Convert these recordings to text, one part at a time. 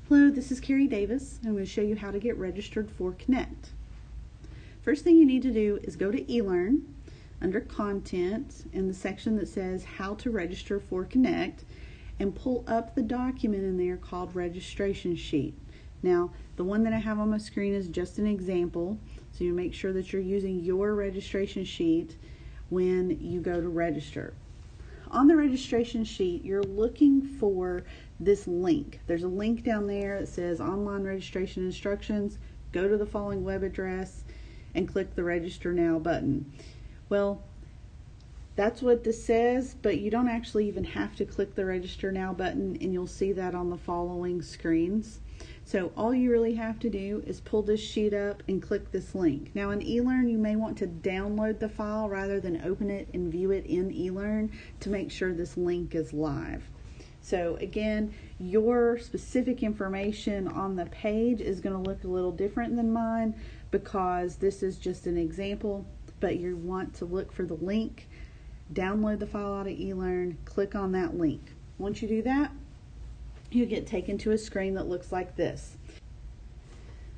Hello, this is Carrie Davis. I'm going to show you how to get registered for Connect. First thing you need to do is go to eLearn under Content in the section that says How to Register for Connect and pull up the document in there called Registration Sheet. Now, the one that I have on my screen is just an example, so you make sure that you're using your registration sheet when you go to register. On the registration sheet, you're looking for this link. There's a link down there that says Online Registration Instructions. Go to the following web address and click the Register Now button. Well, that's what this says, but you don't actually even have to click the Register Now button, and you'll see that on the following screens. So all you really have to do is pull this sheet up and click this link. Now in eLearn, you may want to download the file rather than open it and view it in eLearn to make sure this link is live. So again, your specific information on the page is going to look a little different than mine because this is just an example, but you want to look for the link, download the file out of eLearn, click on that link. Once you do that, you get taken to a screen that looks like this.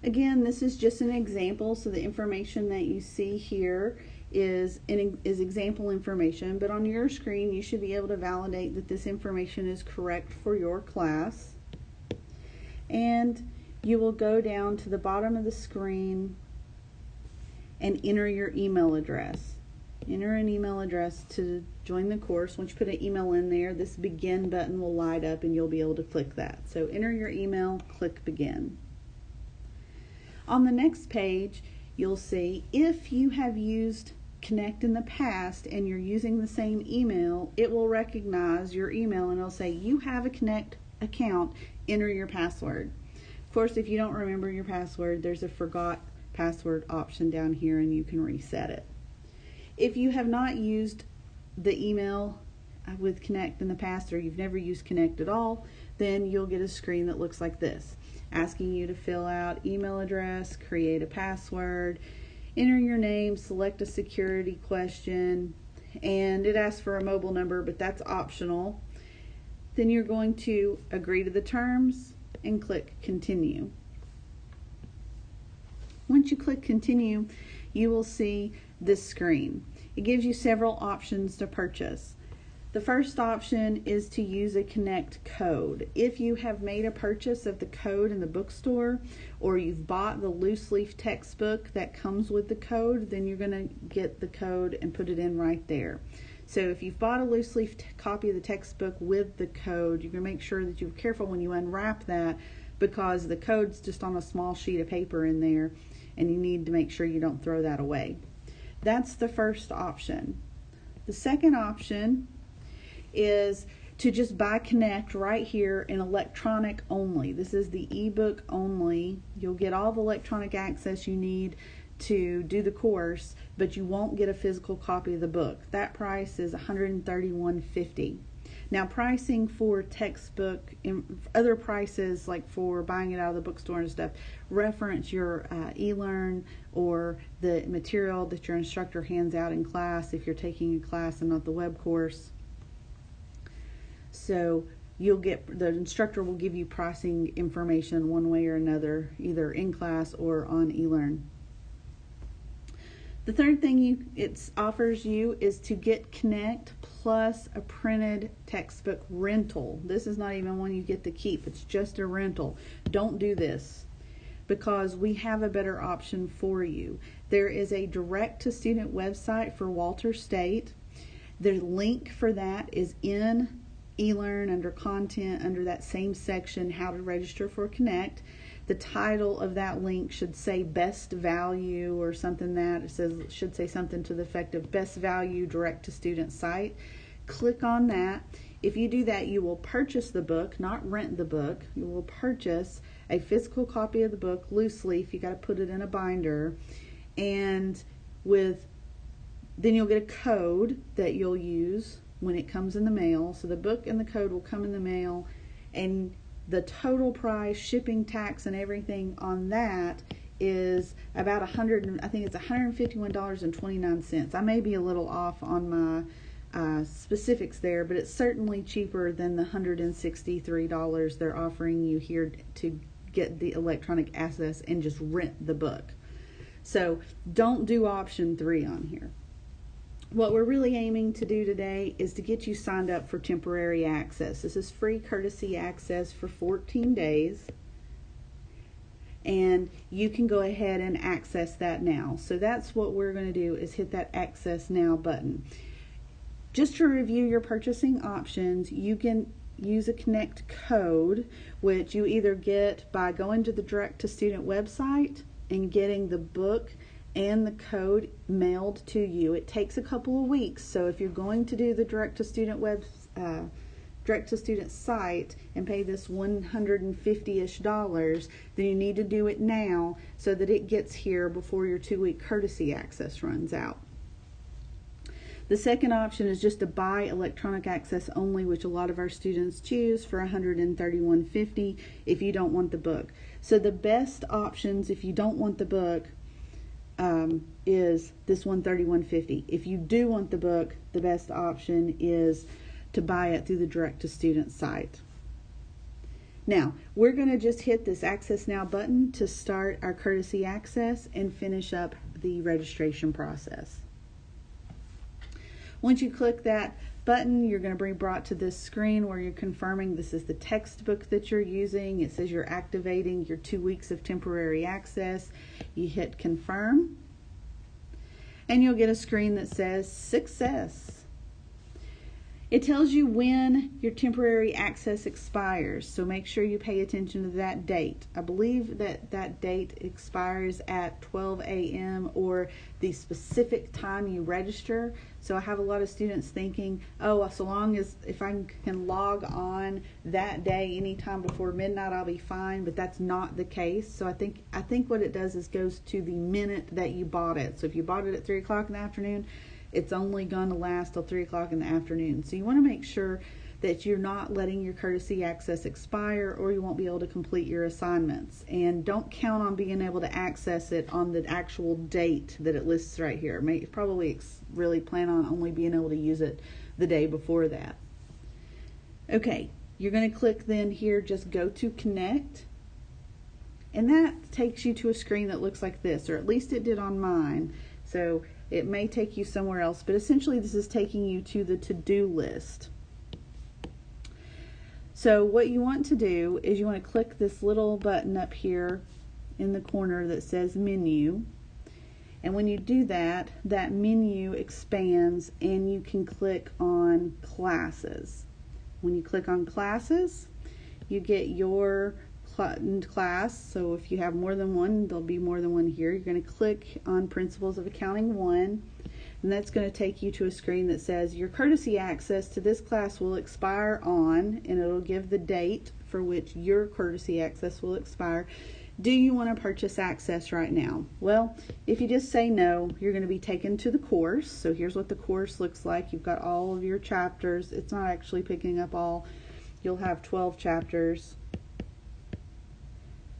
Again, this is just an example, so the information that you see here is example information, but on your screen you should be able to validate that this information is correct for your class. And you will go down to the bottom of the screen and enter your email address. Enter an email address to join the course. Once you put an email in there, this begin button will light up and you'll be able to click that. So enter your email, click begin. On the next page, you'll see if you have used Connect in the past and you're using the same email, it will recognize your email and it'll say you have a Connect account, enter your password. Of course, if you don't remember your password, there's a forgot password option down here and you can reset it. If you have not used the email with Connect in the past, or you've never used Connect at all, then you'll get a screen that looks like this, asking you to fill out email address, create a password, enter your name, select a security question, and it asks for a mobile number, but that's optional. Then you're going to agree to the terms and click continue. Once you click continue, you will see this screen. It gives you several options to purchase. The first option is to use a Connect code. If you have made a purchase of the code in the bookstore, or you've bought the loose leaf textbook that comes with the code, then you're going to get the code and put it in right there. So if you've bought a loose leaf copy of the textbook with the code, you're going to make sure that you're careful when you unwrap that, because the code's just on a small sheet of paper in there, and you need to make sure you don't throw that away. That's the first option. The second option is to just buy Connect right here in electronic only. This is the ebook only. You'll get all the electronic access you need to do the course, but you won't get a physical copy of the book. That price is $131.50. Now, pricing for textbook and other prices, like for buying it out of the bookstore and stuff, reference your eLearn or the material that your instructor hands out in class if you're taking a class and not the web course. So you'll get, the instructor will give you pricing information one way or another, either in class or on eLearn. The third thing it offers you is to get Connect plus a printed textbook rental. This is not even one you get to keep. It's just a rental. Don't do this, because we have a better option for you. There is a direct-to-student website for Walter State. The link for that is in eLearn under Content, under that same section, How to Register for Connect. The title of that link should say Best Value or something that it should say something to the effect of Best Value Direct to Student Site. Click on that. If you do that, you will purchase the book, not rent the book. You will purchase a physical copy of the book, loose leaf. You got to put it in a binder, and then you'll get a code that you'll use when it comes in the mail. So the book and the code will come in the mail, and the total price, shipping, tax, and everything on that is about I think it's $151.29. I may be a little off on specifics there, but it's certainly cheaper than the $163 they're offering you here to get the electronic access and just rent the book. So don't do option 3 on here. What we're really aiming to do today is to get you signed up for temporary access. This is free courtesy access for 14 days. And you can go ahead and access that now. So that's what we're going to do, is hit that access now button. Just to review your purchasing options, you can use a Connect code, which you either get by going to the Direct to Student website and getting the book and the code mailed to you. It takes a couple of weeks, so if you're going to do the Direct to Student Direct to Student site and pay this $150-ish, then you need to do it now so that it gets here before your 2-week courtesy access runs out. The second option is just to buy electronic access only, which a lot of our students choose for $131.50 if you don't want the book. So the best options if you don't want the book is this $131.50. If you do want the book, the best option is to buy it through the Direct to Student site. Now, we're going to just hit this Access Now button to start our courtesy access and finish up the registration process. Once you click that button, you're going to be brought to this screen where you're confirming this is the textbook that you're using. It says you're activating your 2 weeks of temporary access. You hit confirm, and you'll get a screen that says success. It tells you when your temporary access expires, so make sure you pay attention to that date. I believe that date expires at 12 a.m. or the specific time you register. So I have a lot of students thinking, oh, so long as if I can log on that day anytime before midnight, I'll be fine. But that's not the case. So I think what it does is goes to the minute that you bought it. So if you bought it at 3 o'clock in the afternoon, it's only going to last till 3 o'clock in the afternoon. So you want to make sure that you're not letting your courtesy access expire, or you won't be able to complete your assignments. And don't count on being able to access it on the actual date that it lists right here. Probably really plan on only being able to use it the day before that. Okay, you're going to click then here, just go to Connect. And that takes you to a screen that looks like this, or at least it did on mine. So it may take you somewhere else, but essentially this is taking you to the to-do list. So what you want to do is you want to click this little button up here in the corner that says menu. And when you do that, that menu expands and you can click on classes. When you click on classes, you get your class. So if you have more than one, there'll be more than one here. You're going to click on Principles of Accounting 1, and that's going to take you to a screen that says your courtesy access to this class will expire on, and it'll give the date for which your courtesy access will expire. Do you want to purchase access right now? Well, if you just say no, you're going to be taken to the course. So here's what the course looks like. You've got all of your chapters. It's not actually picking up all. You'll have 12 chapters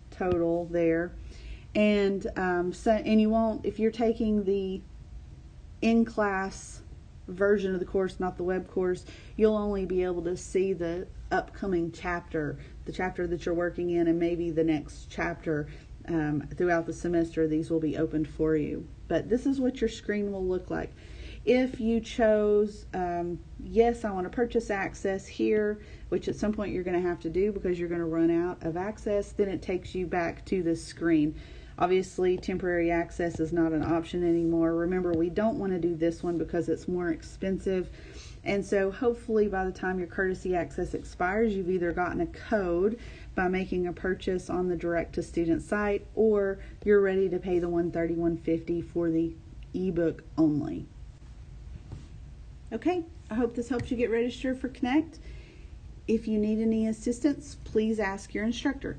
total there, and you won't, if you're taking the in-class version of the course, not the web course, you'll only be able to see the upcoming chapter, the chapter that you're working in, and maybe the next chapter. Throughout the semester, these will be opened for you, but this is what your screen will look like. If you chose, yes, I want to purchase access here, which at some point you're going to have to do because you're going to run out of access, then it takes you back to this screen. Obviously, temporary access is not an option anymore. Remember, we don't want to do this one because it's more expensive. And so hopefully by the time your courtesy access expires, you've either gotten a code by making a purchase on the Direct to Student site, or you're ready to pay the $131.50 for the ebook only. Okay, I hope this helps you get registered for Connect. If you need any assistance, please ask your instructor.